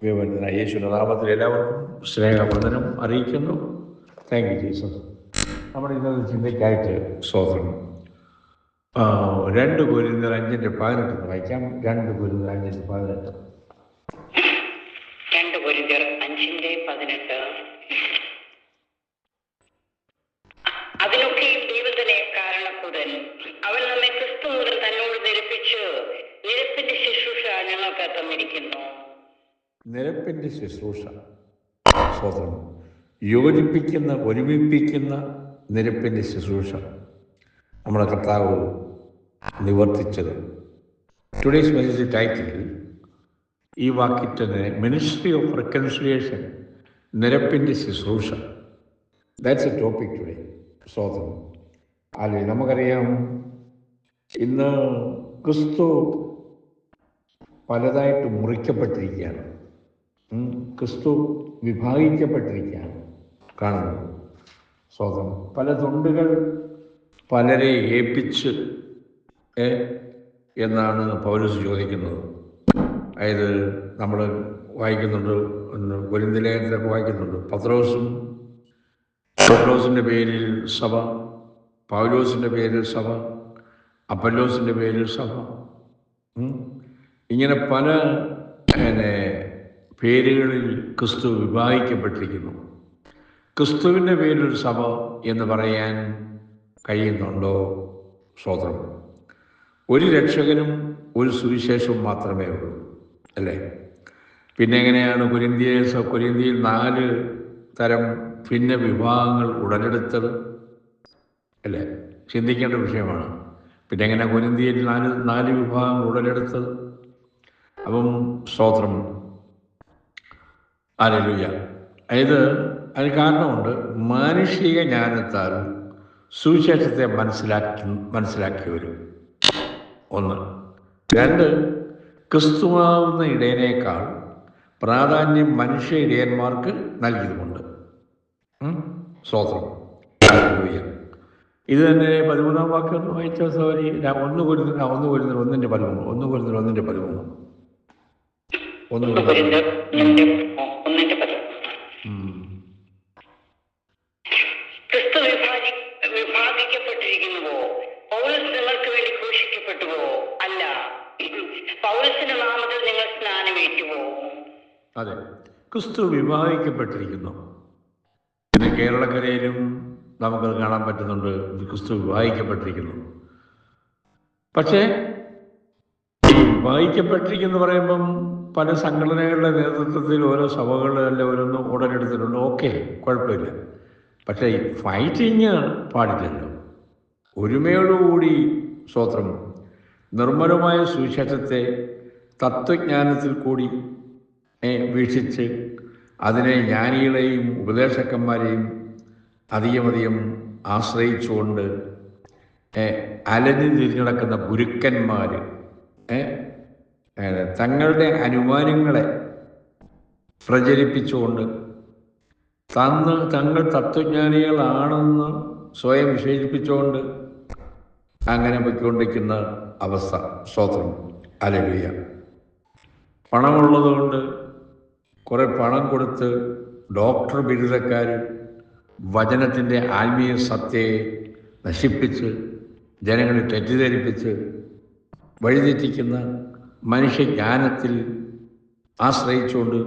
വിവരത്തിനായി യേശുവിൻ്റെ നാമത്തിൽ എല്ലാവർക്കും സ്നേഹവന്ദനം അറിയിക്കുന്നു. Thank you Jesus. നമ്മുടെ ഇന്നത്തെ ചിന്തയ്ക്കായിട്ട് സ്തോത്രം. 2 കൊരിന്ത്യർ 5:18 വായിക്കാം. 2 കൊരിന്ത്യർ 5:18. 2 കൊരിന്ത്യർ 5:18. അതിനൊക്കെയും ദൈവത്തിനെ കാരണക്കുടൻ അവൻ നമ്മെ ക്രിസ്തു മുതൽ തന്നോട് നിരപ്പിച്ച് നിരപ്പിന്റെ ശുശ്രൂഷ ഞങ്ങൾക്ക് തന്നിരിക്കുന്നു. നിരപ്പിൻ്റെ ശുശ്രൂഷ, സ്തോത്രം. യോജിപ്പിക്കുന്ന, ഒരുമിപ്പിക്കുന്ന നിരപ്പിൻ്റെ ശുശ്രൂഷ നമ്മുടെ കർത്താവ് നിവർത്തിച്ചത്. ടുഡേയ്സ് മെസ്സേജ് ടൈറ്റിൽ ഈ വാക്യത്തിന് മിനിസ്ട്രി ഓഫ് റെക്കൺസിലിയേഷൻ, നിരപ്പിൻ്റെ ശുശ്രൂഷ. That's A topic today. സ്തോത്രം. അല്ലേ, നമുക്കറിയാം ഇന്ന് ക്രിസ്തു പലതായിട്ട് മുറിക്കപ്പെട്ടിരിക്കുകയാണ്. ക്രിസ്തു വിഭാഗിക്കപ്പെട്ടിരിക്കുകയാണ് കാണുന്നത്. സ്തോത്രം. പല തുണ്ടുകൾ പലരെ ഏൽപ്പിച്ച് എന്നാണ് പൗലോസ് ചോദിക്കുന്നത്. അതായത് നമ്മൾ വായിക്കുന്നുണ്ട്, കൊരിന്ത്യലേഖനത്തിലൊക്കെ വായിക്കുന്നുണ്ട്, പത്രോസിൻ്റെ പേരിൽ സഭ, പൗലോസിൻ്റെ പേരിൽ സഭ, അപ്പല്ലോസിൻ്റെ പേരിൽ സഭ, ഇങ്ങനെ പല പേരുകളിൽ ക്രിസ്തു വിഭാഗിക്കപ്പെട്ടിരിക്കുന്നു. ക്രിസ്തുവിൻ്റെ പേരിൽ സഭ എന്ന് പറയാൻ കഴിയുന്നുണ്ടോ? സ്തോത്രം. ഒരു രക്ഷകനും ഒരു സുവിശേഷവും മാത്രമേ ഉള്ളൂ, അല്ലേ? പിന്നെ എങ്ങനെയാണ് കൊരിന്ത്യയിൽ 4 തരം ഭിന്ന വിഭാഗങ്ങൾ ഉടലെടുത്തത്, അല്ലേ? ചിന്തിക്കേണ്ട വിഷയമാണ്. പിന്നെ എങ്ങനെ കൊരിന്ത്യയിൽ 4 വിഭാഗങ്ങൾ ഉടലെടുത്തത്? അപ്പം സ്തോത്രം, ഹല്ലേലൂയ. അതായത് അതിന് കാരണമുണ്ട്. മാനുഷിക ജ്ഞാനത്താൽ സുവിശേഷത്തെ മനസ്സിലാക്കിയവർ 1. 2, ക്രിസ്തുവാകുന്ന ഇടയനേക്കാൾ പ്രാധാന്യം മനുഷ്യ ഇടയന്മാർക്ക് നൽകിയതുമുണ്ട്. സ്തോത്രം, ഹല്ലേലൂയ. ഇത് തന്നെ 13-ാം വാക്യം വായിച്ച സോറി, 1 കൊരിന്ത്യർ 1:13. ക്രിസ്തു വിഭാഗിക്കപ്പെട്ടിരിക്കുന്നുവോ? പൗലോസ് നിങ്ങൾക്ക് വേണ്ടി ക്രൂശിക്കപ്പെട്ടുവോ? അല്ല, പൗലോസിന്റെ നാമത്തിൽ നിങ്ങൾ സ്നാനമേറ്റുവോ? അതെ, ക്രിസ്തു വിഭാഗിക്കപ്പെട്ടിരിക്കുന്നു. പിന്നെ കേരളക്കരയിലും നമുക്കത് കാണാൻ പറ്റുന്നുണ്ട്. ക്രിസ്തു വിഭാഗിക്കപ്പെട്ടിരിക്കുന്നു. പക്ഷേ വിഭാഗിക്കപ്പെട്ടിരിക്കുന്നു പറയുമ്പം പല സംഘടനകളുടെ നേതൃത്വത്തിൽ ഓരോ സഭകളിലെ ഓരോന്നും ഉടലെടുത്തിട്ടുണ്ട്. ഓക്കെ, കുഴപ്പമില്ല. പക്ഷേ ഫൈറ്റിങ് പാടില്ലല്ലോ. ഒരുമയോടുകൂടി സ്തോത്രം നിർമ്മലമായ സുവിശേഷത്തെ തത്വജ്ഞാനത്തിൽ കൂടി വീക്ഷിച്ച് അതിനെ ജ്ഞാനികളെയും ഉപദേശകന്മാരെയും അധികം ആശ്രയിച്ചുകൊണ്ട് അലഞ്ഞു തിരിഞ്ഞടക്കുന്ന ഗുരുക്കന്മാർ തങ്ങളുടെ അനുമാനങ്ങളെ പ്രചരിപ്പിച്ചുകൊണ്ട് തങ്ങൾ തത്വജ്ഞാനികളാണെന്ന് സ്വയം വിശേഷിപ്പിച്ചുകൊണ്ട് അങ്ങനെ പൊയ്ക്കൊണ്ടിരിക്കുന്ന അവസ്ഥ. സ്തോത്രം, ഹല്ലേലൂയ. പണമുള്ളതുകൊണ്ട് കുറേ പണം കൊടുത്ത് ഡോക്ടർ ബിരുദക്കാർ വചനത്തിൻ്റെ ആത്മീയ സത്യയെ നശിപ്പിച്ച് ജനങ്ങളെ തെറ്റിദ്ധരിപ്പിച്ച് വഴിതെറ്റിക്കുന്ന മനുഷ്യജ്ഞാനത്തിൽ ആശ്രയിച്ചുകൊണ്ട്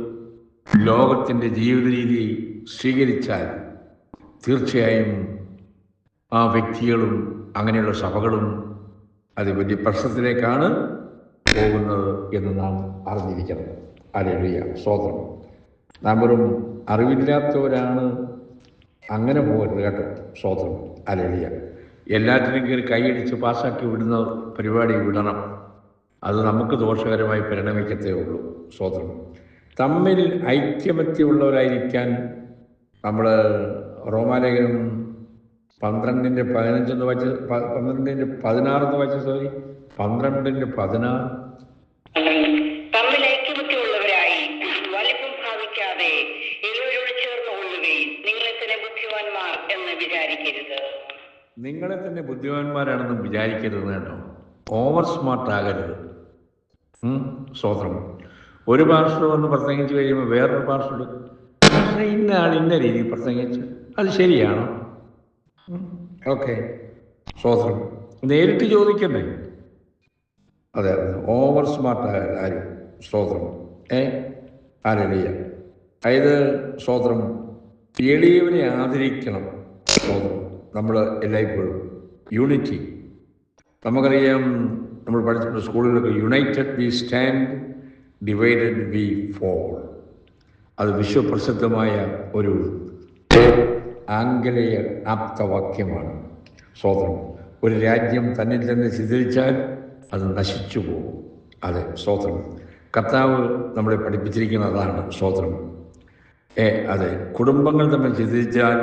ലോകത്തിൻ്റെ ജീവിത രീതി സ്വീകരിച്ചാൽ തീർച്ചയായും ആ വ്യക്തികളും അങ്ങനെയുള്ള സഭകളും അത് വലിയ പ്രശ്നത്തിലേക്കാണ് പോകുന്നത് എന്ന് നാം അറിഞ്ഞിരിക്കണം. ഹല്ലേലൂയ, സ്തോത്രം. നാം വെറും അറിവില്ലാത്തവരാണ്, അങ്ങനെ പോകരുത് കേട്ടോ. സ്തോത്രം, ഹല്ലേലൂയ. എല്ലാറ്റിനും കയറി കൈയടിച്ച് പാസ്സാക്കി വിടുന്ന പരിപാടി വിടണം. അത് നമുക്ക് ദോഷകരമായി പരിണമിക്കത്തേ ഉള്ളൂ. സ്തോത്രം. തമ്മിൽ ഐക്യമത്യമുള്ളവരായിരിക്കാൻ നമ്മൾ റോമാലേഖനം 12:15 വായിച്ച് 12:16 വായിച്ച സോറി 12:16. തമ്മിൽ ഐക്യമത്യമുള്ളവരായി വലിപ്പം ഭാവിക്കാതെ എല്ലാവരോട് ചേർന്ന് കൊള്ളുകയും നിങ്ങളെ തന്നെ ബുദ്ധിമാന്മാർ എന്ന് വിചാരിക്കരുത്. നിങ്ങളെ തന്നെ ബുദ്ധിമാന്മാരാണെന്ന് വിചാരിക്കരുത് കേട്ടോ. ഓവർ സ്മാർട്ട് ആകരുത്. സ്തോത്രം. ഒരു പാസ്റ്റർ വന്ന് പ്രസംഗിച്ച് കഴിയുമ്പോൾ വേറൊരു പാസ്റ്റർ ഇന്ന ആൾ ഇന്ന രീതിയിൽ പ്രസംഗിച്ച് അത് ശരിയാണോ? ഓക്കെ, സ്വതന്ത്രം നേരിട്ട് ചോദിക്കണ്ടേ? അതെ, ഓവർ സ്മാർട്ടായ ആരും സ്തോത്രം. ആരറിയ അതായത് സ്തോത്രം എളിയവനെ ആദരിക്കണം. സ്തോത്രം നമ്മൾ എല്ലായ്പ്പോഴും യൂണിറ്റി. നമുക്കറിയാം, നമ്മൾ പഠിച്ചിട്ടുണ്ട് സ്കൂളിലൊക്കെ, united we stand, divided we fall. അത് വിശ്വപ്രസിദ്ധമായ ഒരു ആംഗലേയ ആപ്തവാക്യമാണ്. സ്തോത്രം. ഒരു രാജ്യം തന്നിൽ തന്നെ ചിതറിച്ചാൽ അത് നശിച്ചു പോകും. അതെ, സ്തോത്രം. കർത്താവ് നമ്മളെ പഠിപ്പിച്ചിരിക്കുന്നതാണ്. സ്തോത്രം. അതെ, കുടുംബങ്ങൾ തമ്മിൽ ചിതറിച്ചാൽ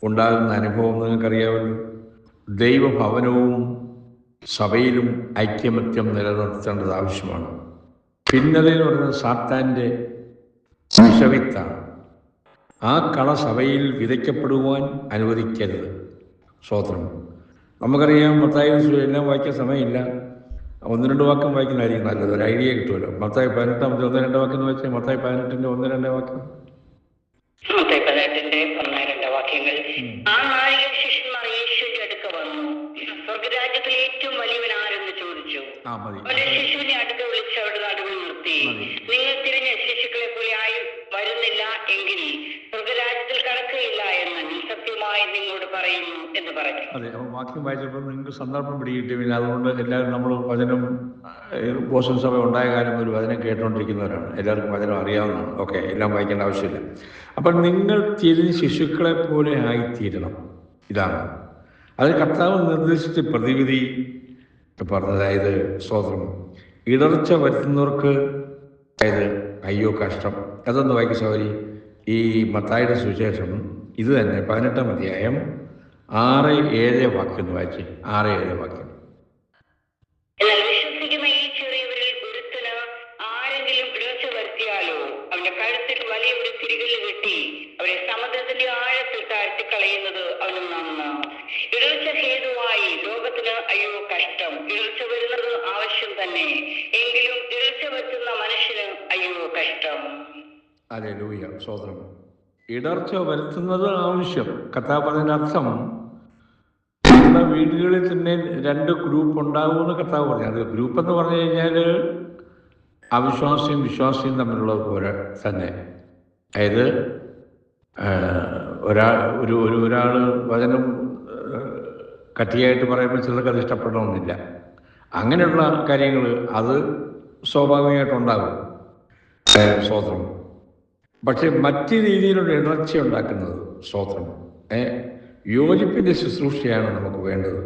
ഉണ്ടാകുന്ന അനുഭവം നിങ്ങൾക്കറിയാമല്ലോ. ദൈവഭവനവും സഭയിലും ഐക്യമത്യം നിലനിർത്തേണ്ടത് ആവശ്യമാണ്. ഭിന്നത എന്ന് പറയുന്നത് സാത്താൻ്റെ വിഷവിത്താണ്. ആ കള സഭയിൽ വിതയ്ക്കപ്പെടുവാൻ അനുവദിക്കരുത്. സ്തോത്രം. നമുക്കറിയാം, മത്തായി എല്ലാം വായിക്കാൻ സമയമില്ല, 1-2 വാക്യം വായിക്കുന്നതായിരിക്കും നല്ലത്. ഒരു ഐഡിയ കിട്ടുമല്ലോ. മത്തായി 18 1-2 വാക്യം എന്ന് വെച്ചാൽ മത്തായി 18 1-2 വാക്യം. മത്തായി 18 1-2 വാക്യങ്ങൾ. ആ നാഴിക ശിഷ്യന്മാർ യേശുവിന്റെ അടുക്ക വന്നു. സ്വർഗരാജ്യത്തിൽ ഏറ്റവും വലിയവൻ ആരെന്ന് ചോദിച്ചു. ശിശുവിനെ അടുക്ക വിളിച്ച് അവരുടെ നടുവിൽ നിർത്തി, നിങ്ങൾ തിരിഞ്ഞ ശിശുക്കളെ പോലെ ആയി വരുന്നില്ല എങ്കിൽ സ്വർഗരാജ്യത്തിൽ കടക്കുകയില്ല എന്ന് സത്യമായി നിങ്ങളോട് പറയുന്നു എന്ന് പറഞ്ഞു. അതെ, വാക്യം വായിച്ചപ്പോൾ നിങ്ങൾക്ക് സന്ദർഭം പിടികിട്ടി. പിന്നെ അതുകൊണ്ട് എല്ലാവരും നമ്മൾ വചനം, ബോസൺ സഭ ഉണ്ടായ കാലം ഒരു വചനം കേട്ടുകൊണ്ടിരിക്കുന്നവരാണ്. എല്ലാവർക്കും വചനം അറിയാവുന്നതാണ്. ഓക്കെ, എല്ലാം വായിക്കേണ്ട ആവശ്യമില്ല. അപ്പം നിങ്ങൾ തിരിഞ്ഞ് ശിശുക്കളെ പോലെ ആയിത്തീരണം. ഇതാണ് അത് കർത്താവ് നിർദ്ദേശിച്ച പ്രതിവിധി പറഞ്ഞത്. അതായത് സ്തോത്രം, ഇടർച്ച വരുത്തുന്നവർക്ക് അതായത് അയ്യോ കഷ്ടം. അതൊന്ന് വായിക്കും സൗരി. ഈ മത്തായിയുടെ സുവിശേഷം ഇത് തന്നെ 18-ാം അധ്യായം 6-7 വാക്യം വായിച്ച്. 6-7 വാക്യം. എന്നാൽ വിശ്വസിക്കുന്ന ഈ ചെറിയവരിൽ ഒരുത്തന് ആരെങ്കിലും ഇടർച്ച വരുത്തിയാലോ അവന്റെ കഴുത്തിൽ വലിയ ഒരു തിരികല്ല് കെട്ടി അവരെ സമുദ്രത്തിന്റെ ആഴത്തിൽ താഴ്ത്തി കളയുന്നത് അവന് നന്ന്. ഇടർച്ച ഹേതുവായി ലോകത്തിന് അയ്യോ കഷ്ടം. ഇടർച്ച വരുന്നത് ആവശ്യം തന്നെ, എങ്കിലും ഇടർച്ച വരുത്തുന്ന മനുഷ്യന് അയ്യോ കഷ്ടം. ഹല്ലേലൂയ, സ്തോത്രം. ഇടർച്ച വരുത്തുന്നത് ആവശ്യം. കർത്താവ് അർത്ഥം നമ്മുടെ വീടുകളിൽ തന്നെ 2 ഗ്രൂപ്പ് ഉണ്ടാകുമെന്ന് കർത്താവ് പറഞ്ഞു. അത് ഗ്രൂപ്പ് എന്ന് പറഞ്ഞു കഴിഞ്ഞാൽ അവിശ്വാസിയും വിശ്വാസിയും തമ്മിലുള്ളത് പോലെ തന്നെ. അതായത് ഒരാൾ വചനം കട്ടിയായിട്ട് പറയുമ്പോൾ ചിലർക്ക് അത് ഇഷ്ടപ്പെടണമെന്നില്ല. അങ്ങനെയുള്ള കാര്യങ്ങൾ അത് സ്വാഭാവികമായിട്ടുണ്ടാകും. സ്തോത്രം. പക്ഷെ മറ്റ് രീതിയിലുള്ള ഇടർച്ച ഉണ്ടാക്കുന്നത് സ്തോത്രം യോജിപ്പിൻ്റെ ശുശ്രൂഷയാണ് നമുക്ക് വേണ്ടത്.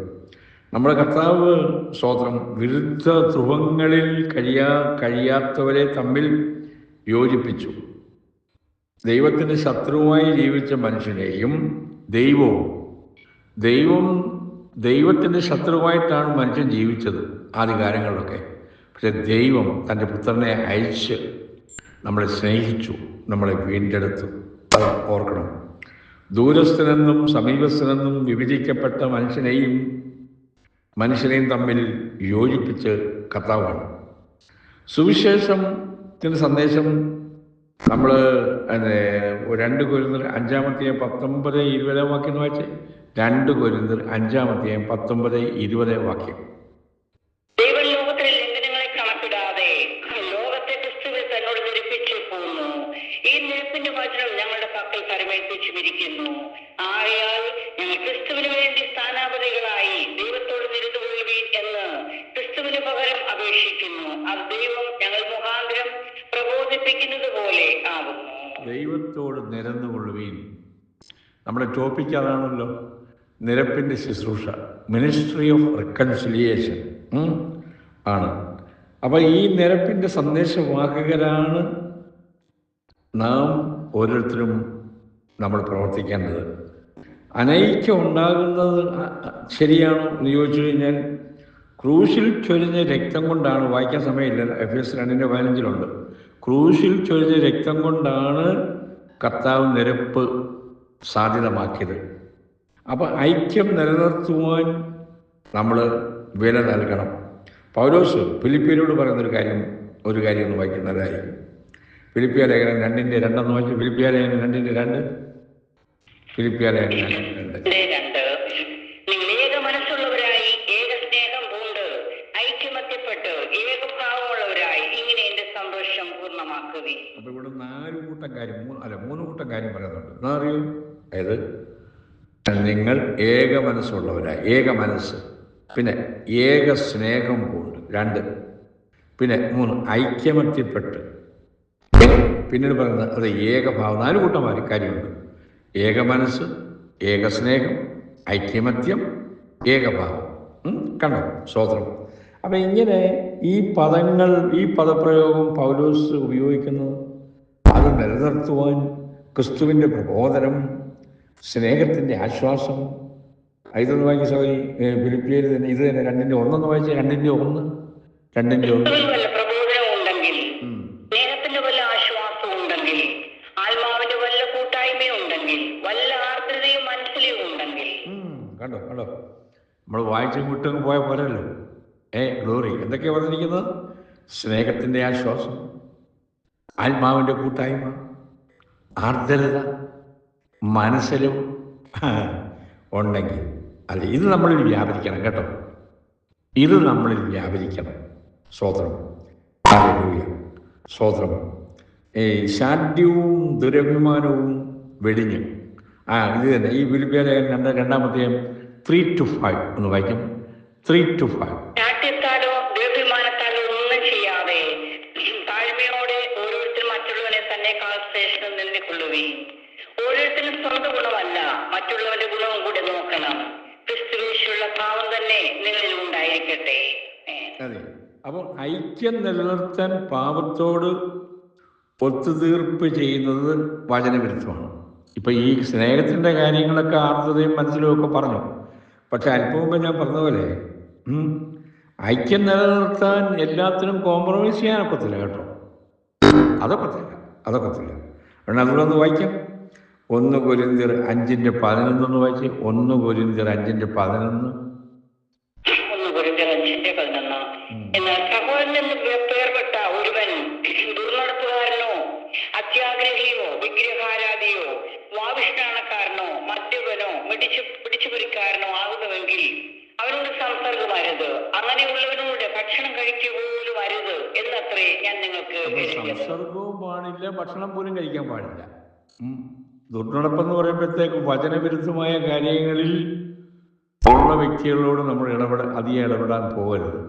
നമ്മുടെ കർത്താവ് സ്തോത്രം വിരുദ്ധ ധ്രുവങ്ങളിൽ കഴിയാത്തവരെ തമ്മിൽ യോജിപ്പിച്ചു. ദൈവത്തിൻ്റെ ശത്രുവായി ജീവിച്ച മനുഷ്യനെയും ദൈവത്തിൻ്റെ ശത്രുവായിട്ടാണ് മനുഷ്യൻ ജീവിച്ചത് ആദ്യകാലങ്ങളിലൊക്കെ. പക്ഷെ ദൈവം തൻ്റെ പുത്രനെ അയച്ച് നമ്മളെ സ്നേഹിച്ചു, നമ്മളെ വീണ്ടെടുത്തു. അത് ഓർക്കണം. ദൂരസ്ഥനെന്നും സമീപസ്ഥനെന്നും വിഭജിക്കപ്പെട്ട മനുഷ്യനെയും തമ്മിൽ യോജിപ്പിച്ച് കർത്താവാണ്. സുവിശേഷത്തിൻ്റെ സന്ദേശം നമ്മൾ 2 കൊരിന്ത്യർ 5-ാം അധ്യായം 19-20 വാക്യം എന്ന് വായിച്ചേ. 2 കൊരിന്ത്യർ 5-ാം അധ്യായം 19-20 വാക്യം. ദൈവം ലോകത്തിലെ ലംഘനങ്ങളെ കണക്കിടാതെ ലോകത്തെ ക്രിസ്തുവിൽ തന്നോട് നിരപ്പിച്ചു പോന്നു. ഈ നിരപ്പിന്റെ വചനം ഞങ്ങളുടെ പക്കൽ പരമേൽപ്പിച്ചിരിക്കുന്നു. ആകയാൽ ഞങ്ങൾ ക്രിസ്തുവിന് വേണ്ടി സ്ഥാനാപതികളായി ദൈവത്തോട് നിരന്നുകൊള്ളുവീൻ എന്ന് ക്രിസ്തുവിന് പകരം അപേക്ഷിക്കുന്നു. അത് ദൈവം ഞങ്ങൾ മുഖാന്തരം പ്രബോധിപ്പിക്കുന്നത് പോലെ ആകുന്നു. ദൈവത്തോട് നിരന്നുകൊള്ളുവീൻ. നമ്മുടെ ടോപ്പിക് അതാണല്ലോ, നിരപ്പിൻ്റെ ശുശ്രൂഷ, മിനിസ്ട്രി ഓഫ് റിക്കൺസിലിയേഷൻ ആണ്. അപ്പോൾ ഈ നിരപ്പിൻ്റെ സന്ദേശവാഹകരാണ് നാം ഓരോരുത്തരും നമ്മൾ പ്രവർത്തിക്കേണ്ടത്. അനൈക്യം ഉണ്ടാകുന്നത് ശരിയാണോ എന്ന് ചോദിച്ചു കഴിഞ്ഞാൽ, ക്രൂശിൽ ചൊരിഞ്ഞ രക്തം കൊണ്ടാണ്, വായിക്കാൻ സമയമില്ല, Efesians 2:15 ക്രൂശിൽ ചൊരിഞ്ഞ രക്തം കൊണ്ടാണ് കർത്താവ് നിരപ്പ് സാധ്യതമാക്കിയത്. അപ്പോൾ ഐക്യം നിലനിർത്തുവാൻ നമ്മൾ വില നൽകണം. പൗലോസ് ഫിലിപ്പിയരോട് പറയുന്നൊരു കാര്യം ഒരു കാര്യം ഒന്ന് വായിക്കുന്നതായിരിക്കും. ഫിലിപ്പിയ ലേഖനം 2:2 വായിച്ചു. ഫിലിപ്പിയ ലേഖനം 2:2. ഫിലിപ്പിയ ലേഖനം 2:2. നിങ്ങൾ ഏക മനസ്സുള്ളവരായി ഏക സ്നേഹം പൂണ്ട് ഐക്യമത്യപ്പെട്ട് ഏകഭാവമുള്ളവരായി ഇങ്ങനെ എന്റെ സന്തോഷം പൂർണ്ണമാക്കുകയും. അപ്പൊ ഇവിടെ 3 കൂട്ടം കാര്യം പറയുന്നുണ്ട്. എന്താ അറിയൂ? അതായത് നിങ്ങൾ ഏക മനസ്സുള്ളവരായി, ഏക മനസ്സ്, പിന്നെ ഏക സ്നേഹം പൂണ്ട് 2, പിന്നെ 3 ഐക്യമത്യപ്പെട്ട്, പിന്നീട് പറയുന്നത് അത് ഏകഭാവം. 4 കൂട്ടം കാര്യമുണ്ട്. ഏക മനസ്സ്, ഏക സ്നേഹം, ഐക്യമത്യം, ഏകഭാവം. കണ്ടോ? സ്തോത്രം. അപ്പം ഇങ്ങനെ ഈ പദങ്ങൾ, ഈ പദപ്രയോഗം പൗലോസ് ഉപയോഗിക്കുന്നത് അത് നിലനിർത്തുവാൻ ക്രിസ്തുവിൻ്റെ പ്രബോധനം, സ്നേഹത്തിൻ്റെ ആശ്വാസം. ഇതൊന്ന് വായിച്ച സൗകര്യ ഫിലിപ്പിയർ തന്നെ ഇത് തന്നെ 2:1 വായിച്ച 2:1. പ്രബോധനം ഉണ്ടെങ്കിൽ, സ്നേഹത്തിന്റെ വല്ല ആശ്വാസം ഉണ്ടെങ്കിൽ, ആത്മാവിന്റെ വല്ല കൂട്ടായ്മയും ഉണ്ടെങ്കിൽ, വല്ല ആർദ്രതയും മനസ്സിലും ഉണ്ടെങ്കിൽ. കണ്ടോ? നമ്മൾ വായിച്ചും വിട്ടും പോയ പോരല്ലോ. ഗ്ലോറി. എന്തൊക്കെയാണ് പറഞ്ഞിരിക്കുന്നത്? സ്നേഹത്തിൻ്റെ ആശ്വാസം, ആത്മാവിൻ്റെ കൂട്ടായ്മ, ആർദ്രത മനസ്സിലും ഉണ്ടെങ്കിൽ. അല്ല, ഇത് നമ്മളിൽ വ്യാപരിക്കണം കേട്ടോ. ഇത് നമ്മളിൽ വ്യാപരിക്കണം. സ്തോത്രം. ഹല്ലേലൂയ. സ്തോത്രം. ശാഠ്യവും ദുരഭിമാനവും വെടിഞ്ഞ് ഇത് തന്നെ ഈ ഫിലിപ്പിയ ലേഖനം 2 3-5 ഒന്ന് വായിക്കും. 3-5. ശാഠ്യത്താലോ ദുരഭിമാനത്താലോ ഒന്നും ചെയ്യാതെ താഴ്മയോടെ ഓരോരുത്തരും മറ്റുള്ളവനെ തന്നെക്കാൾ ശ്രേഷ്ഠം നിന്നിക്കൊള്ളുകയും ഓരോരുത്തരും സ്വന്തം ഗുണമല്ല മറ്റുള്ളവന്റെ ഗുണവും കൂടെ നോക്കണം. ക്രിസ്തുവിനുള്ള ഭാവം തന്നെ നിങ്ങളിൽ ഉണ്ടായിരിക്കട്ടെ. അതെ. അപ്പോൾ ഐക്യം നിലനിർത്താൻ പാപത്തോട് ഒത്തുതീർപ്പ് ചെയ്യുന്നത് വചനവിരുദ്ധമാണ്. ഇപ്പം ഈ സ്നേഹത്തിൻ്റെ കാര്യങ്ങളൊക്കെ ആർദ്രതയും മനസ്സിലും ഒക്കെ പറഞ്ഞു. പക്ഷെ അല്പം മുമ്പ് ഞാൻ പറഞ്ഞതുപോലെ ഐക്യം നിലനിർത്താൻ എല്ലാത്തിനും കോംപ്രമൈസ് ചെയ്യാനൊക്കത്തില്ല കേട്ടോ. അതൊക്കത്തില്ല. കാരണം അതുകൊണ്ടൊന്ന് വായിക്കാം. 1 കൊരിന്ത്യർ 5:11 വായിച്ച്. 1 കൊരിന്ത്യർ 5:11. എന്നാൽ സഹോദരൻ എന്ന് പേർപ്പെട്ട ഒരുവൻ ദുർനടപ്പുകാരനോ അത്യാഗ്രഹിയോ വിഗ്രഹാരാധിയോ വാവിഷ്ഠാണക്കാരനോ മദ്യപനോ പിടിച്ചുപറിക്കാരനോ ആകുന്നുവെങ്കിൽ അവനോട് സംസർഗമരുത്. അങ്ങനെയുള്ളവനോട് ഭക്ഷണം കഴിക്കുക പോലും അരുത് എന്നത്രേ ഞാൻ നിങ്ങൾക്ക്. സംസർഗവും പാടില്ല, ഭക്ഷണം പോലും കഴിക്കാൻ പാടില്ല. ദുർനടപ്പെന്ന് പറയുമ്പോഴത്തേക്ക് വചനവിരുദ്ധമായ കാര്യങ്ങളിൽ ഉള്ള വ്യക്തികളോട് നമ്മൾ അധികം ഇടപെടാൻ പോകരുത്.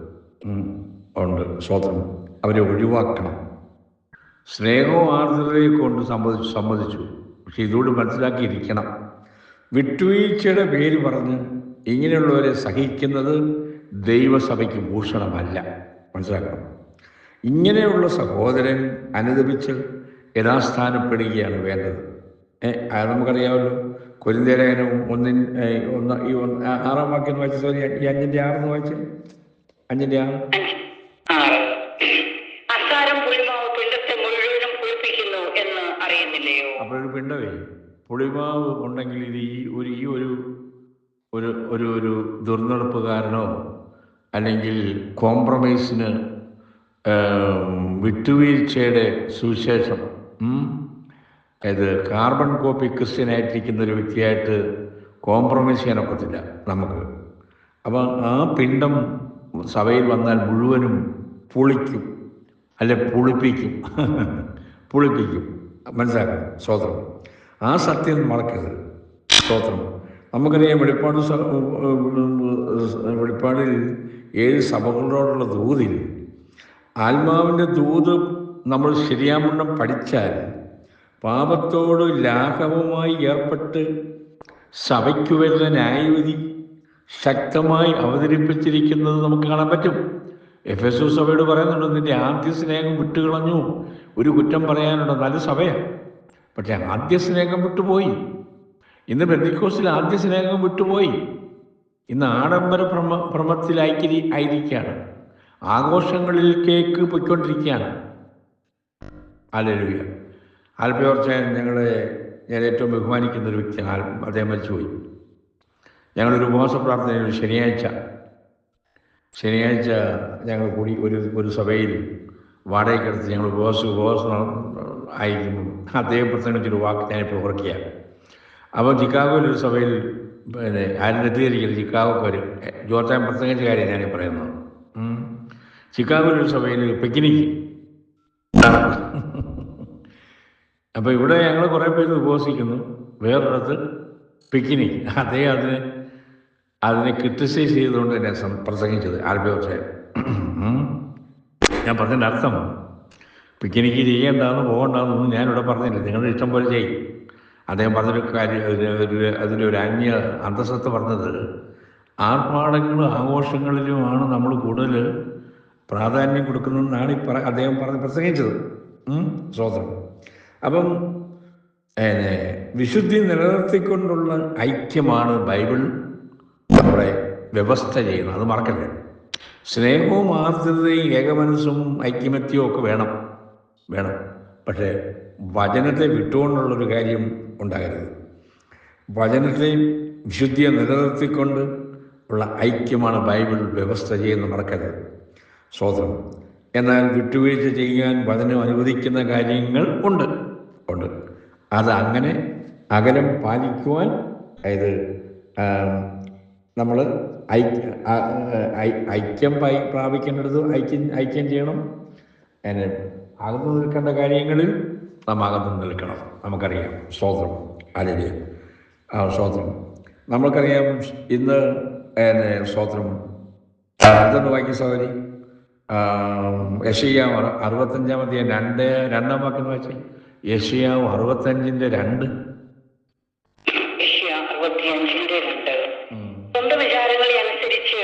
ഉണ്ട്. സ്തോത്രം. അവരെ ഒഴിവാക്കണം. സ്നേഹവും ആർദ്രതയെ കൊണ്ട് സമ്മതിച്ചു. പക്ഷെ ഇതോട് മനസ്സിലാക്കിയിരിക്കണം, വിട്ടുവീഴ്ചയുടെ പേര് പറഞ്ഞ് ഇങ്ങനെയുള്ളവരെ സഹിക്കുന്നത് ദൈവസഭയ്ക്ക് ഭൂഷണമല്ല. മനസ്സിലാക്കണം. ഇങ്ങനെയുള്ള സഹോദരൻ അനുദപിച്ച് യഥാസ്ഥാനപ്പെടുകയാണ് വേണ്ടത്. അത് നമുക്കറിയാമല്ലോ. കൊരിന്ത്യർ ലേഖനം 6 വാക്യം വായിച്ച സോറി 5:6 വായിച്ച്. 5:6. അപ്പോഴൊരു പിണ്ടവേ പുളിമാവ് ഉണ്ടെങ്കിൽ ഇത് ഈ ഒരു ദുർനടപ്പുകാരനോ അല്ലെങ്കിൽ കോംപ്രമൈസിന് വിട്ടുവീഴ്ചയുടെ സുവിശേഷം ഇത് കാർബൺ കോപ്പി ക്രിസ്ത്യനായിട്ടിരിക്കുന്ന ഒരു വ്യക്തിയായിട്ട് കോംപ്രമൈസ് ചെയ്യാനൊക്കത്തില്ല നമുക്ക്. അപ്പം ആ പിണ്ടം സഭയിൽ വന്നാൽ മുഴുവനും പുളിക്കും, അല്ലെ പുളിപ്പിക്കും. മനസ്സിലാക്കണം. സ്തോത്രം. ആ സത്യം മറക്കരുത്. സ്തോത്രം. നമുക്കറിയാം വെളിപ്പാടിൽ 7 സഭകളോടുള്ള ദൂതിൽ ആത്മാവിൻ്റെ ദൂത് നമ്മൾ ശരിയാവണ്ണം പഠിച്ചാൽ പാപത്തോട് ലാഘവമായി ഏർപ്പെട്ട് സഭയ്ക്ക് വരുന്ന ന്യായവിധി ശക്തമായി അവതരിപ്പിച്ചിരിക്കുന്നത് നമുക്ക് കാണാൻ പറ്റും. എഫെസോസ് സഭയോട് പറയുന്നുണ്ട്, നിന്റെ ആദ്യ സ്നേഹം വിട്ടുകളഞ്ഞു. ഒരു കുറ്റം പറയാനുണ്ടോ? നല്ല സഭയാണ്, പക്ഷെ ആദ്യ സ്നേഹം വിട്ടുപോയി. ഇന്ന് പെന്തക്കോസ്തിൽ ആദ്യ സ്നേഹം വിട്ടുപോയി. ഇന്ന് ആഡംബര ആയിരിക്കുകയാണ്. ആഘോഷങ്ങളിൽ കേക്ക് പൊയ്ക്കൊണ്ടിരിക്കുകയാണ്. ഹല്ലേലൂയ. ആൽബയോർച്ചായൻ ഞാൻ ഏറ്റവും ബഹുമാനിക്കുന്ന ഒരു വ്യക്തിയാണ്. അദ്ദേഹം മരിച്ചുപോയി. ഞങ്ങളൊരു ഉപവാസ പ്രാർത്ഥനയിൽ ശനിയാഴ്ച ഞങ്ങൾ കൂടി ഒരു സഭയിൽ വാടകയ്ക്കെടുത്ത് ഞങ്ങൾ ഉപവാസം അയക്കുന്നു. അദ്ദേഹം പ്രസംഗിച്ചൊരു വാക്ക് ഞാനിപ്പോൾ ഓർക്കുക. അപ്പോൾ ചിക്കാഗോയിലൊരു സഭയിൽ ആരും തെറ്റിദ്ധരിക്കരുത്, ചിക്കാഗോക്കാർ ജോർജ് പ്രസംഗിച്ച കാര്യം ഞാനീ പറയുന്നത്. ചിക്കാഗോയിലൊരു സഭയിൽ പിക്നിക്ക് നടന്നു. അപ്പോൾ ഇവിടെ ഞങ്ങൾ കുറേ പേര് ഉപവസിക്കുന്നു, വേറൊരിടത്ത് പിക്നിക്ക്. അദ്ദേഹം അതിനെ ക്രിറ്റിസൈസ് ചെയ്തുകൊണ്ട് തന്നെ പ്രസംഗിച്ചത് ആൽബർട്ട്. ഞാൻ പറഞ്ഞതിൻ്റെ അർത്ഥം പിക്നിക്ക് ചെയ്യേണ്ടതെന്ന് പോകണ്ടെന്നൊന്നും ഞാനിവിടെ പറഞ്ഞില്ല, നിങ്ങളുടെ ഇഷ്ടം പോലെ ചെയ്യും. അദ്ദേഹം പറഞ്ഞൊരു കാര്യം, അതിലൊരു അന്തസ്സത്ത് പറഞ്ഞത്, ആർഭാടങ്ങളും ആഘോഷങ്ങളിലുമാണ് നമ്മൾ കൂടുതൽ പ്രാധാന്യം കൊടുക്കുന്നതെന്നാണ് അദ്ദേഹം പ്രസംഗിച്ചത്. സ്വതന്ത്രം. അപ്പം വിശുദ്ധി നിലനിർത്തിക്കൊണ്ടുള്ള ഐക്യമാണ് ബൈബിൾ നമ്മുടെ വ്യവസ്ഥ ചെയ്യുന്നത്. അത് മറക്കല്ലേ. സ്നേഹവും ആർദ്രതയും ഏകമനസ്സും ഐക്യമത്യവും ഒക്കെ വേണം. പക്ഷേ വചനത്തെ വിട്ടുകൊണ്ടുള്ളൊരു കാര്യം ഉണ്ടാകരുത്. വചനത്തെ വിശുദ്ധിയെ നിലനിർത്തിക്കൊണ്ട് ഉള്ള ഐക്യമാണ് ബൈബിൾ വ്യവസ്ഥ ചെയ്യുന്നത്, മറക്കരുത്. സ്വതന്ത്രം. എന്നാൽ വിട്ടുവീഴ്ച ചെയ്യാൻ വചനം അനുവദിക്കുന്ന കാര്യങ്ങൾ ഉണ്ട്. അത് അങ്ങനെ അകലം പാലിക്കുവാൻ, അതായത് നമ്മൾ ഐക്യം പ്രാപിക്കേണ്ടത് ഐക്യം ചെയ്യണം. അതിന് അകന്നു നിൽക്കേണ്ട കാര്യങ്ങളിൽ നാം അകന്നു നിൽക്കണം. നമുക്കറിയാം. സ്തോത്രം. ഹല്ലേലൂയ. സ്തോത്രം. നമുക്കറിയാം ഇന്ന് സ്തോത്രം അതൊന്ന് വായിക്കും സഹോദരി. യെശയ്യാവ് 65-ാം അധ്യായം 2-ാം വാക്യം വായിച്ചു. യെശയ്യാവ് 65:2. സ്വന്തം വിചാരങ്ങളെ അനുസരിച്ച്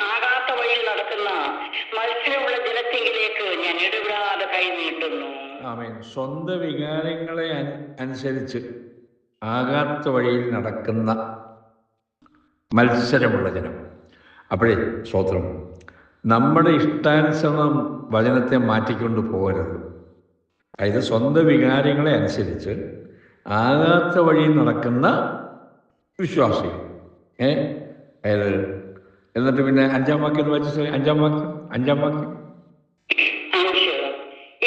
ആകാത്ത വഴിയിൽ നടക്കുന്ന മത്സരമുള്ള ജനത്തിലേക്ക് ഞാൻ ഇടപെടാതെ കൈ നീട്ടുന്നു. ആമേൻ. സ്വന്തം വികാരങ്ങളെ അനുസരിച്ച് ആകാത്ത വഴിയിൽ നടക്കുന്ന മത്സരമുള്ള ജനം. അപ്പോഴേ സ്തോത്രം, നമ്മുടെ ഇഷ്ടാനുസരണം വചനത്തെ മാറ്റിക്കൊണ്ട് പോകരുത്. അതായത് സ്വന്തം വികാരങ്ങളെ അനുസരിച്ച് ആകാത്ത വഴിയിൽ നടക്കുന്ന വിശ്വാസികൾ. അതായത് എന്നിട്ട് പിന്നെ 5-ാം വാക്യം വായിച്ച 5-ാം വാക്യം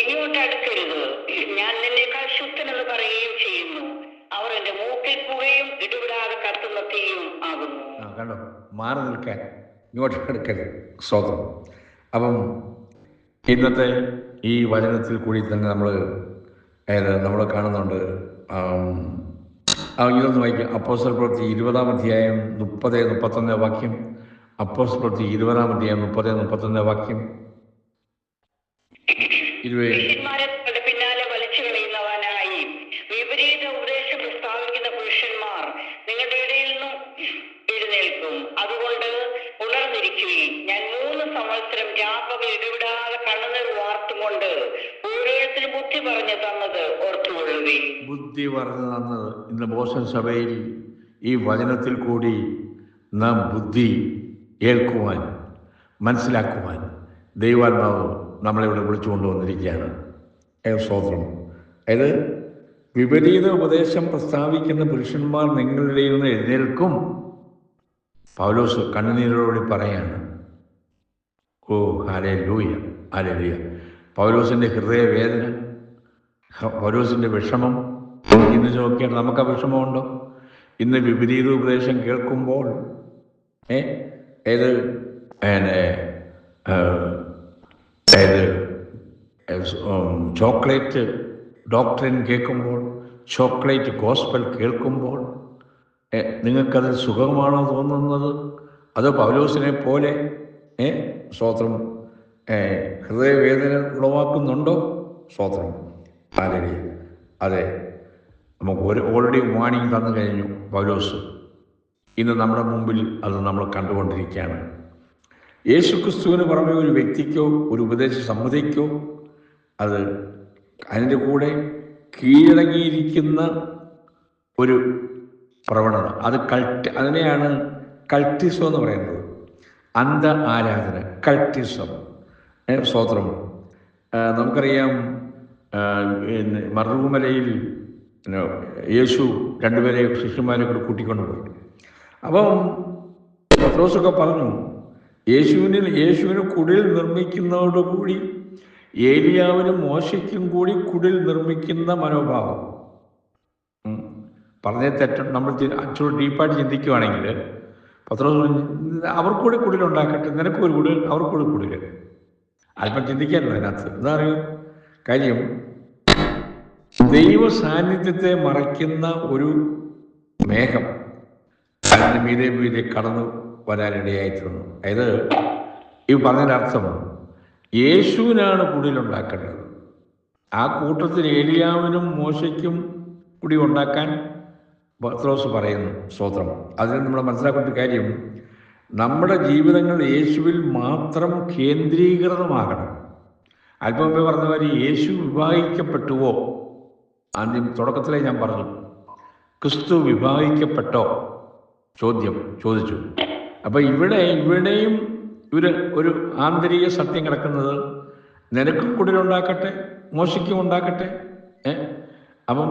ഇങ്ങോട്ട് അടുക്കരുത്, ഞാൻ നിന്നേക്കാൾ ശുദ്ധനെന്ന് പറയുകയും ചെയ്യുന്നു. അവർ എന്റെ മൂക്കിൽ പുകയും ഇടപെടാതെ കത്തുന്ന തീയും ആകുന്നു. കണ്ടോ, മാറി നിൽക്കാൻ, ഇങ്ങോട്ട് അടുക്കരുത്. സ്തോത്രം. അപ്പം ഇന്നത്തെ ഈ വചനത്തിൽ കൂടി തന്നെ നമ്മൾ കാണുന്നുണ്ട്. ഇതൊന്ന് വായിക്കാം. അപ്പോസ്തല പ്രവൃത്തി 20-ാം അധ്യായം 30-31 വാക്യം. അപ്പോസ്തല പ്രവൃത്തി 20-ാം അധ്യായം 30-31 വാക്യം. പിന്നാലെ വലിച്ചു കളയുന്നവനായി വിപരീത ഉപദേശം പ്രസ്താവിക്കുന്ന പുരുഷന്മാർ നിങ്ങളുടെ ഇടയിൽ നിന്നും എഴുന്നേൽക്കും. അതുകൊണ്ട് ഉണർന്നിരിക്കുകയും ഞാൻ 3 സംവത്സരം രാപ്പകൽ ഇടപെടാതെ കണ്ണുനീർ വാർത്തുകൊണ്ട് ഓരോരുത്തരും ബുദ്ധി പറഞ്ഞു തന്നത് ഓർത്തുകൊള്ളുകയും. ബുദ്ധി പറഞ്ഞു തന്നത് ഇന്ന് ബോസ്റ്റൺ സഭയിൽ ഈ വചനത്തിൽ കൂടി നാം ബുദ്ധി ഏൽക്കുവാൻ, മനസ്സിലാക്കുവാൻ ദൈവാത്മാവ് നമ്മളിവിടെ വിളിച്ചു കൊണ്ടുവന്നിരിക്കുകയാണ്. സ്തോത്രം. അതായത് വിപരീത ഉപദേശം പ്രസ്താവിക്കുന്ന പുരുഷന്മാർ നിങ്ങളുടെ നിന്ന് എഴുന്നേൽക്കും. പൗലോസ് കണ്ണുനീരോടുകൂടി പറയാണ്. Hallelujah, hallelujah. പൗലോസിൻ്റെ ഹൃദയവേദന, പൗലോസിൻ്റെ വിഷമം ഇന്ന് നോക്കിയാൽ നമുക്ക് ആ വിഷമമുണ്ടോ? ഇന്ന് വിപരീത ഉപദേശം കേൾക്കുമ്പോൾ ചോക്ലേറ്റ് ഡോക്ടറിൻ കേൾക്കുമ്പോൾ, ചോക്ലേറ്റ് ഗോസ്പൽ കേൾക്കുമ്പോൾ നിങ്ങൾക്കത് സുഖമാണോ തോന്നുന്നത്? അതോ പൗലോസിനെ പോലെ സ്തോത്രം ഹൃദയവേദന ഉളവാക്കുന്നുണ്ടോ? സ്തോത്രം. ഹല്ലേലൂയ. അതെ, നമുക്ക് ഓൾറെഡി വാണിംഗ് തന്നു കഴിഞ്ഞു പൗലോസ്. ഇന്ന് നമ്മുടെ മുമ്പിൽ അത് നമ്മൾ കണ്ടുകൊണ്ടിരിക്കുകയാണ്. യേശുക്രിസ്തുവിന് പുറമെ ഒരു വ്യക്തിക്കോ ഒരു ഉപദേശ സമ്മതിക്കോ അതിൻ്റെ കൂടെ കീഴടങ്ങിയിരിക്കുന്ന ഒരു പ്രവണത, അതിനെയാണ് കൾട്ടിസം എന്ന് പറയുന്നത്. അന്ധ ആരാധന, കൾട്ടിസം. സ്തോത്രം. നമുക്കറിയാം മറുമലയിൽ യേശു 2 പേരെ ശിഷ്യന്മാരെ കൂടെ കൂട്ടിക്കൊണ്ടുപോയി. അപ്പം പത്രോസൊക്കെ പറഞ്ഞു, യേശുവിന് കുടിൽ നിർമ്മിക്കുന്നതോടുകൂടി ഏലിയാവിനും മോശയ്ക്കും കൂടി കുടിൽ നിർമ്മിക്കുന്ന മനോഭാവം. പറഞ്ഞ തെറ്റും നമ്മൾ അച്ചൂടെ ഡീപ്പായിട്ട് ചിന്തിക്കുകയാണെങ്കിൽ പത്രോസ് അവർക്കൂടെ കുടിലുണ്ടാക്കട്ടെ, നിനക്കൊരു കുടിൽ അവർക്കൂടെ കുടിൽ. അല്പം ചിന്തിക്കാനല്ലോ അതിനകത്ത്. എന്താ അറിയോ കാര്യം? ദൈവ സാന്നിധ്യത്തെ മറയ്ക്കുന്ന ഒരു മേഘം അതിൻ്റെ മീതെ കടന്നു വരാനിടയായിത്തീർന്നു. അതായത് ഈ പറഞ്ഞതിൻ്റെ അർത്ഥം യേശുവിനാണ് കുടിലുണ്ടാക്കേണ്ടത്. ആ കൂട്ടത്തിൽ ഏലിയാവിനും മോശയ്ക്കും കുടി ഉണ്ടാക്കാൻ പത്രോസ് പറയുന്നു. സ്തോത്രം. അതിന് നമ്മൾ മനസ്സിലാക്കേണ്ട കാര്യം, നമ്മുടെ ജീവിതങ്ങൾ യേശുവിൽ മാത്രം കേന്ദ്രീകൃതമാകണം. അല്പം മുമ്പേ പറഞ്ഞ മാതിരി യേശു വിവാഹിക്കപ്പെട്ടുവോ? ആദ്യം തുടക്കത്തിലേ ഞാൻ പറഞ്ഞു, ക്രിസ്തു വിവാഹിക്കപ്പെട്ടോ ചോദിച്ചു. അപ്പം ഇവിടെയും ഒരു ആന്തരിക സത്യം കിടക്കുന്നത്, നിനക്കും കുടിലുണ്ടാക്കട്ടെ മോശയ്ക്കും ഉണ്ടാക്കട്ടെ. അപ്പം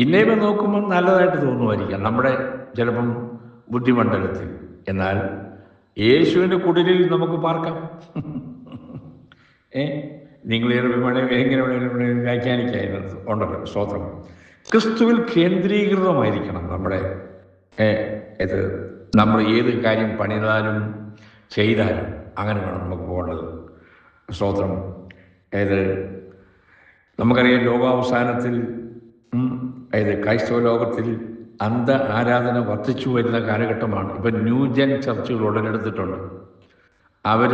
ഇന്നേവ നോക്കുമ്പോൾ നല്ലതായിട്ട് തോന്നുമായിരിക്കാം നമ്മുടെ ചിലപ്പം ബുദ്ധിമണ്ഡലത്തിൽ. എന്നാൽ യേശുവിൻ്റെ കുടിലിൽ നമുക്ക് പാർക്കാം. നിങ്ങൾ എങ്ങനെ വേണമെങ്കിലും വ്യാഖ്യാനിക്കായിരുന്നു ഉണ്ടല്ലോ. സ്തോത്രം. ക്രിസ്തുവിൽ കേന്ദ്രീകൃതമായിരിക്കണം നമ്മുടെ നമ്മൾ ഏത് കാര്യം പണിതാലും ചെയ്താലും അങ്ങനെ വേണം നമുക്ക് പോകേണ്ടത്. സ്തോത്രം. നമുക്കറിയാം ലോകാവസാനത്തിൽ ക്രൈസ്തവ ലോകത്തിൽ അന്ധ ആരാധന വർദ്ധിച്ചു വരുന്ന കാലഘട്ടമാണ്. ഇപ്പം ന്യൂജൻ ചർച്ചുകൾ ഉടലെടുത്തിട്ടുണ്ട്. അവർ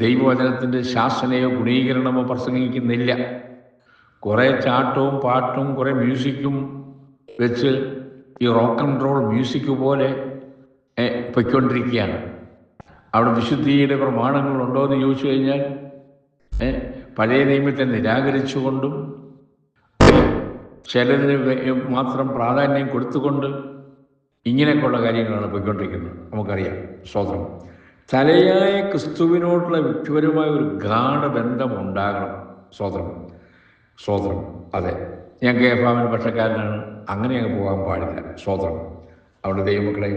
ദൈവവചനത്തിൻ്റെ ശാസനയോ ഗുണീകരണമോ പ്രസംഗിക്കുന്നില്ല. കുറേ ചാട്ടവും പാട്ടും കുറേ മ്യൂസിക്കും വെച്ച് ഈ റോക്ക് ആൻഡ് റോൾ മ്യൂസിക് പോലെ പൊയ്ക്കൊണ്ടിരിക്കുകയാണ്. അവിടെ വിശുദ്ധിയുടെ പ്രമാണങ്ങളുണ്ടോ എന്ന് ചോദിച്ചു കഴിഞ്ഞാൽ പഴയ നിയമത്തെ നിരാകരിച്ചുകൊണ്ടും ചിലതിന് മാത്രം പ്രാധാന്യം കൊടുത്തുകൊണ്ട് ഇങ്ങനെയൊക്കെയുള്ള കാര്യങ്ങളാണ് പോയിക്കൊണ്ടിരിക്കുന്നത്. നമുക്കറിയാം. സ്തോത്രം. തലയായ ക്രിസ്തുവിനോടുള്ള വ്യക്തിപരമായ ഒരു ഗാഠബന്ധം ഉണ്ടാകണം. സ്തോത്രം. അതെ, ഞാൻ കേഫാവിന് പക്ഷക്കാരനാണ്, അങ്ങനെ അങ്ങ് പോകാൻ പാടില്ല. സ്തോത്രം. അവിടെ ദൈവമക്കളെ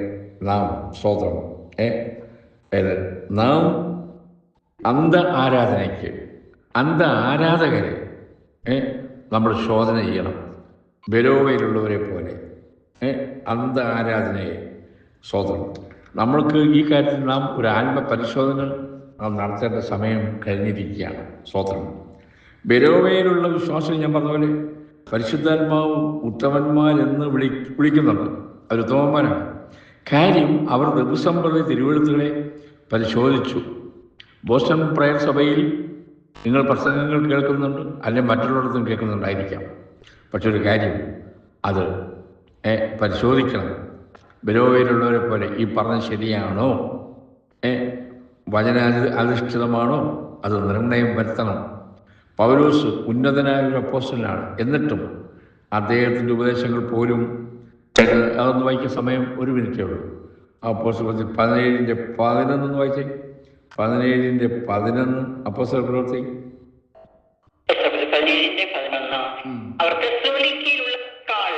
നാം സ്തോത്രം നാം അന്ധ ആരാധകരെ നമ്മൾ ശോധന ചെയ്യണം. ബെരോവയിലുള്ളവരെ പോലെ അന്ധ ആരാധനയെ. സ്തോത്രം. നമ്മൾക്ക് ഈ കാര്യത്തിൽ നാം ഒരു ആത്മപരിശോധന നാം നടത്തേണ്ട സമയം കഴിഞ്ഞിരിക്കുകയാണ്. സ്തോത്രം. ബെരോവയിലുള്ള വിശ്വാസം ഞാൻ പറഞ്ഞ പോലെ പരിശുദ്ധാത്മാവ് ഉത്തമന്മാരെന്ന് വിളിക്കുന്നുണ്ട്. അവർ ഉത്തമന്മാരാണ്. കാര്യം അവർ ദിവസം പ്രതി തിരുവെഴുത്തുകളെ പരിശോധിച്ചു. ബോസ്റ്റൺ പ്രയർ സഭയിൽ നിങ്ങൾ പ്രസംഗങ്ങൾ കേൾക്കുന്നുണ്ട്, അല്ലെങ്കിൽ മറ്റുള്ളിടത്തും കേൾക്കുന്നുണ്ടായിരിക്കാം. പക്ഷെ ഒരു കാര്യം, അത് പരിശോധിക്കണം. ബെരോവയിലുള്ളവരെ പോലെ ഈ പറഞ്ഞത് ശരിയാണോ, വചനാധിഷ്ഠിതമാണോ, അത് നിർണയം വരുത്തണം. പൗലോസ് ഉന്നതനായ ഒരു അപ്പോസ്തലനാണ്. എന്നിട്ടും അദ്ദേഹത്തിൻ്റെ ഉപദേശങ്ങൾ പോലും അതൊന്ന് വായിക്കുന്ന സമയം ഒരു മിനിറ്റേ ഉള്ളൂ. അപ്പോസ്തല 17:11 വായിച്ചേ. 17:11 അപ്പോസ്തല പ്രവൃത്തി. അവർ തെസ്സലോനിക്കയിലുള്ളതിനേക്കാൾ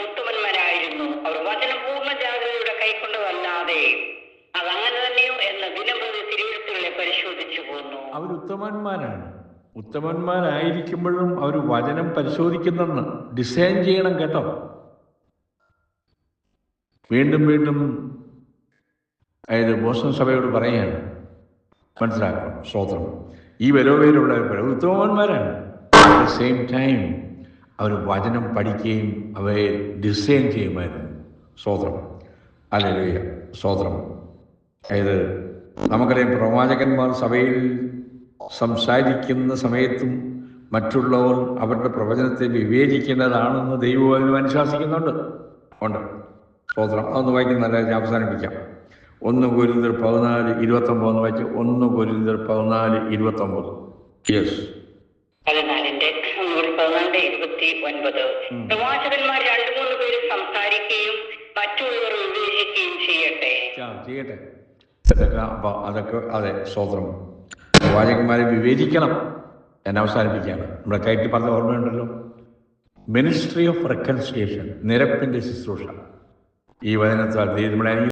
ഉത്തമന്മാരായിരുന്നു. അവർ വചനം പൂർണ്ണ ജാഗ്രതയോടെ കൈക്കൊണ്ടതല്ലാതെ അതങ്ങനെ തന്നെയോ എന്ന ദിനംപ്രതി തിരുവെഴുത്തുകളെ പരിശോധിച്ചു പോന്നു. അവർ ഉത്തമന്മാരാണ്. ഉത്തമന്മാരായിരിക്കുമ്പോഴും അവർ വചനം പരിശോധിക്കുന്നെന്ന് ഡിസൈൻ ചെയ്യണം കേട്ടോ. വീണ്ടും ബോസ്റ്റൺ സഭയോട് പറയുകയാണ്, മനസ്സിലാക്കണം. സ്തോത്രം. ഈ ബെരോവയിലുള്ളവർ ഉത്തമന്മാരാണ്. അറ്റ് ദ സെയിം ടൈം അവർ വചനം പഠിക്കുകയും അവയെ ഡിസൈൻ ചെയ്യുമായിരുന്നു. സ്തോത്രം. ഹല്ലേലൂയ. സ്തോത്രം. നമുക്കറിയാം, പ്രവാചകന്മാർ സഭയിൽ സംസാരിക്കുന്ന സമയത്തും മറ്റുള്ളവർ അവരുടെ പ്രവചനത്തെ വിവേചിക്കേണ്ടതാണെന്ന് ദൈവവചനം അനുശാസിക്കുന്നുണ്ട്. സ്തോത്രം. അതൊന്ന് വായിക്കുന്നല്ല, ഞാൻ അവസാനിപ്പിക്കാം. 1 കൊരിന്ത്യർ 14:29 വായിച്ച്. 1 കൊരിന്ത്യർ 14:29. യെസ്. 14:29. പ്രവാചകന്മാർ 2-3 പേര് സംസാരിക്കുകയും മറ്റുള്ളവർ വിവേചിക്കുകയും ചെയ്യട്ടെ. അതൊക്കെ അതെ. സ്തോത്രം. പ്രവാചകന്മാരെ വിവേചിക്കണം. ഞാൻ അവസാനിപ്പിക്കുകയാണ്. നമ്മുടെ കയറ്റി പറഞ്ഞ ഓർമ്മയുണ്ടല്ലോ, മിനിസ്ട്രി ഓഫ് റെക്കൺസിലിയേഷൻ, നിരപ്പിൻ്റെ ശുശ്രൂഷ. ഈ വചനത്താൽ നമ്മളെ